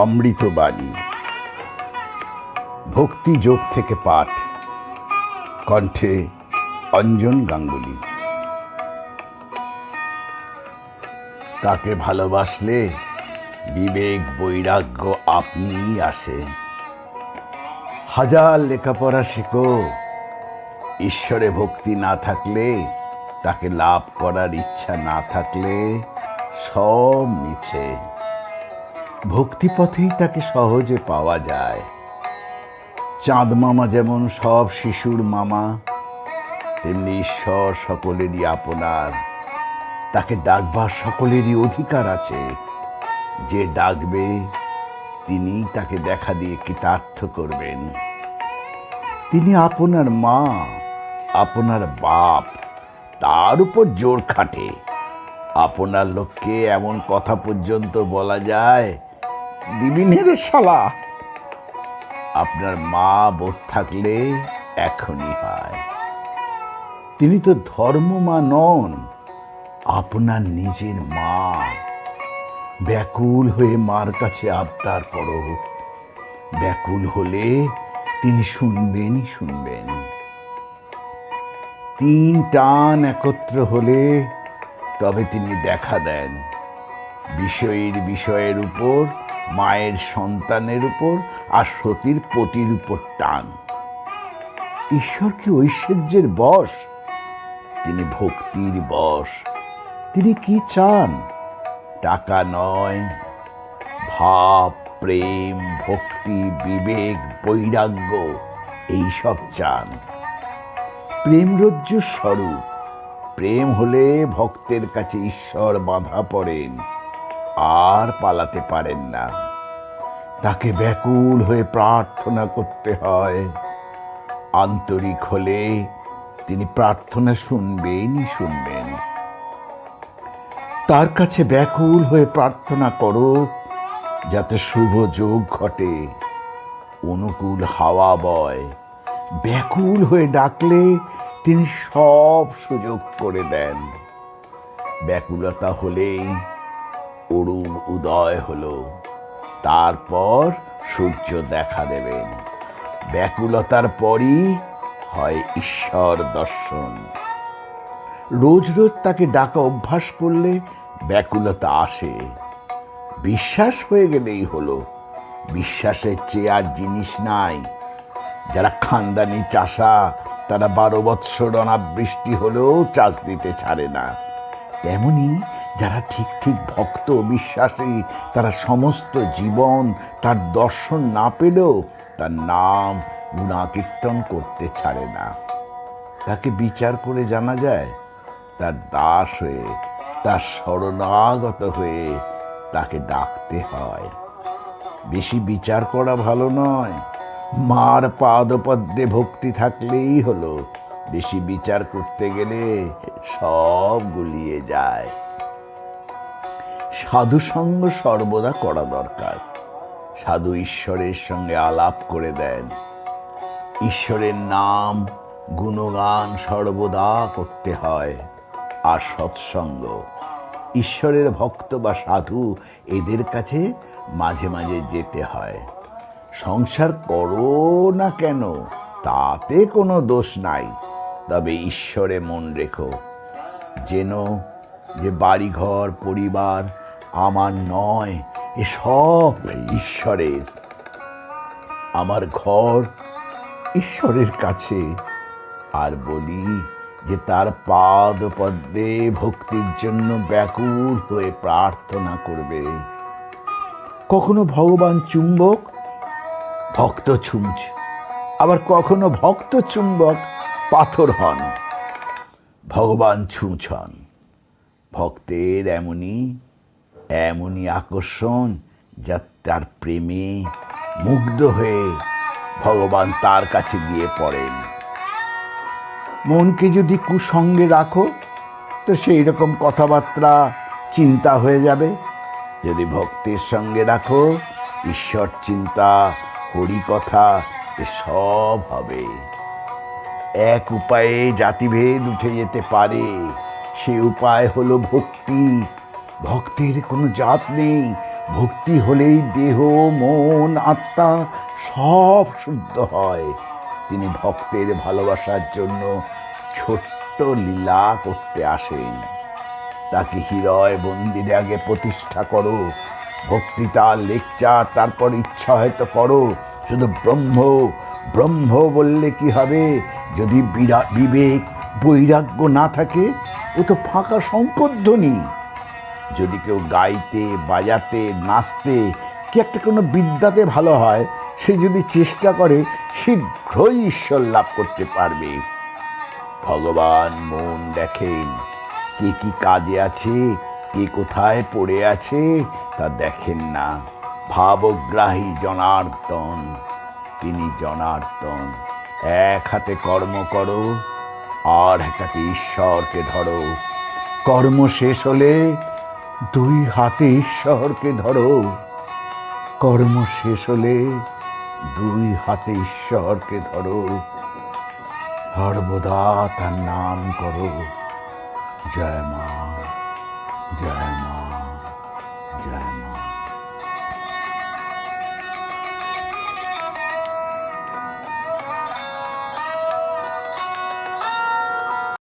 অমৃতবাণী ভক্তি যোগ থেকে পাঠ, কণ্ঠে অঞ্জন গাঙ্গুলি। তাকে ভালোবাসলে বিবেক বৈরাগ্য আপনিই আসে। হাজার লেখাপড়া শেখো, ঈশ্বরে ভক্তি না থাকলে, তাকে লাভ করার ইচ্ছা না থাকলে সব মিছে। ভক্তিপথেই তাকে সহজে পাওয়া যায়। চাঁদ মামা যেমন সব শিশুর মামা, তেমনি ঈশ্বর সকলেরই আপনার। তাকে ডাকবার সকলেরই অধিকার আছে। যে ডাকবে তিনি তাকে দেখা দিয়ে কৃতার্থ করবেন। তিনি আপনার মা, আপনার বাপ, তার উপর জোর খাটে। আপনার লোককে এমন কথা পর্যন্ত বলা যায়, দিবি রে শালা। আপনার মা বোধ থাকলে এখনই হয়। তিনি তো ধর্মমা নন, আপনার নিজের মা। ব্যাকুল হয়ে মার কাছে আবদার করো। ব্যাকুল হলে তিনি শুনবেনই শুনবেন। তিন টান একত্র হলে তবে তিনি দেখা দেন। বিষয়ের উপর, মায়ের সন্তানের উপর, আর সতীর পতির উপর টান। ঈশ্বর কি ঐশ্বর্যের বশ? তিনি ভক্তির বশ। তিনি কি চান? টাকা নয়, ভাব, প্রেম, ভক্তি, বিবেক, বৈরাগ্য এইসব চান। প্রেমরজ্জুর স্বরূপ। প্রেম হলে ভক্তের কাছে ঈশ্বর বাঁধা পড়েন, আর পালাতে পারেন না। তাকে ব্যাকুল হয়ে প্রার্থনা করতে হয়। আন্তরিক হলে তিনি প্রার্থনা শুনবেনই শুনবেন। তার কাছে ব্যাকুল হয়ে প্রার্থনা করো, যাতে শুভ যোগ ঘটে, অনুকূল হাওয়া বয়। ব্যাকুল হয়ে ডাকলে তিনি সব সুযোগ করে দেন। ব্যাকুলতা হলেই অরুণ উদয় হলো, তারপর সূর্য দেখা দেবেন। ব্যাকুলতার পরই হয় ঈশ্বর দর্শন। রোজ রোজ তাকে ডাকা অভ্যাস করলে ব্যাকুলতা আসে। বিশ্বাস হয়ে গেলেই হলো। বিশ্বাসের চেয়ে আর জিনিস নাই। যারা খানদানি চাষা, তারা 12 বৎসর অনাবৃষ্টি হলেও চাষ দিতে ছাড়ে না। তেমনি যারা ঠিক ঠিক ভক্ত বিশ্বাসী, তারা সমস্ত জীবন তার দর্শন না পেলেও তার নাম গুণাকীর্তন করতে ছাড়ে না। তাকে বিচার করে জানা যায়, তার দাস হয়ে, তার শরণাগত হয়ে তাকে ডাকতে হয়। বেশি বিচার করা ভালো নয়। মার পাদপদ্মে ভক্তি থাকলেই হলো। বেশি বিচার করতে গেলে সব গুলিয়ে যায়। সাধু সঙ্গ সর্বদা করা দরকার। সাধু ঈশ্বরের সঙ্গে আলাপ করে দেন। ঈশ্বরের নাম গুণগান সর্বদা করতে হয়। আর সৎসঙ্গ। ঈশ্বরের ভক্ত বা সাধু, এদের কাছে মাঝে মাঝে যেতে হয়। সংসার করো না কেন, তাতে কোনো দোষ নাই, তবে ঈশ্বরে মন রেখো। যেন যে বাড়িঘর পরিবার আমার নয়, এসব ঈশ্বরের। আমার ঘর ঈশ্বরের কাছে। আর বলি যে তার পাদ পদ্মে ভক্তির জন্য ব্যাকুল হয়ে প্রার্থনা করবে। কখনো ভগবান চুম্বক, ভক্ত ছুঁচ। আবার কখনো ভক্ত চুম্বক, পাথর হন। ভগবান ছুঁচ হন। ভক্তের এমনই আকর্ষণ, যা তার প্রেমে মুগ্ধ হয়ে ভগবান তার কাছে গিয়ে পড়েন। মনকে যদি কুসঙ্গে রাখো, তো সেই রকম কথাবার্তা চিন্তা হয়ে যাবে। যদি ভক্তির সঙ্গে রাখো, ঈশ্বর চিন্তা, হরিকথা সব হবে। এক উপায়ে জাতিভেদ উঠে যেতে পারে। সে উপায় হলো ভক্তি। ভক্তের কোনো জাত নেই, ভক্তি হলেই দেহ, মন, আত্মা সব শুদ্ধ হয়। তিনি ভক্তের ভালোবাসার জন্য ছোট্ট লীলা করতে আসেন। তাকে হৃদয় মন্দিরে আগে প্রতিষ্ঠা করো, ভক্তি তার লেকচার, তারপর ইচ্ছা হয়তো করো। শুধু ব্রহ্ম ব্রহ্ম বললে কি হবে যদি বিবেক বৈরাগ্য না থাকে? ও তো ফাঁকা শঙ্করধ্বনি। যদি কেউ গাইতে, বাজাতে, নাচতে কি একটা কোনো বিদ্যাতে ভালো হয়, সে যদি চেষ্টা করে শীঘ্রই ঈশ্বর লাভ করতে পারবে। ভগবান মন দেখেন, কে কি কাজে আছে, কে কোথায় পড়ে আছে তা দেখেন না। ভাবগ্রাহী জনার্দন, তিনি জনার্দন। এক হাতে কর্ম করো, আর এক হাতে ঈশ্বরকে ধরো। কর্ম শেষ হলে দুই হাতে ঈশ্বরকে ধরো। কর্ম শেষ হলে দুই হাতে ঈশ্বরকে ধরো। সর্বদা তার নাম করো। জয় মা, জয় মা, জয় মা।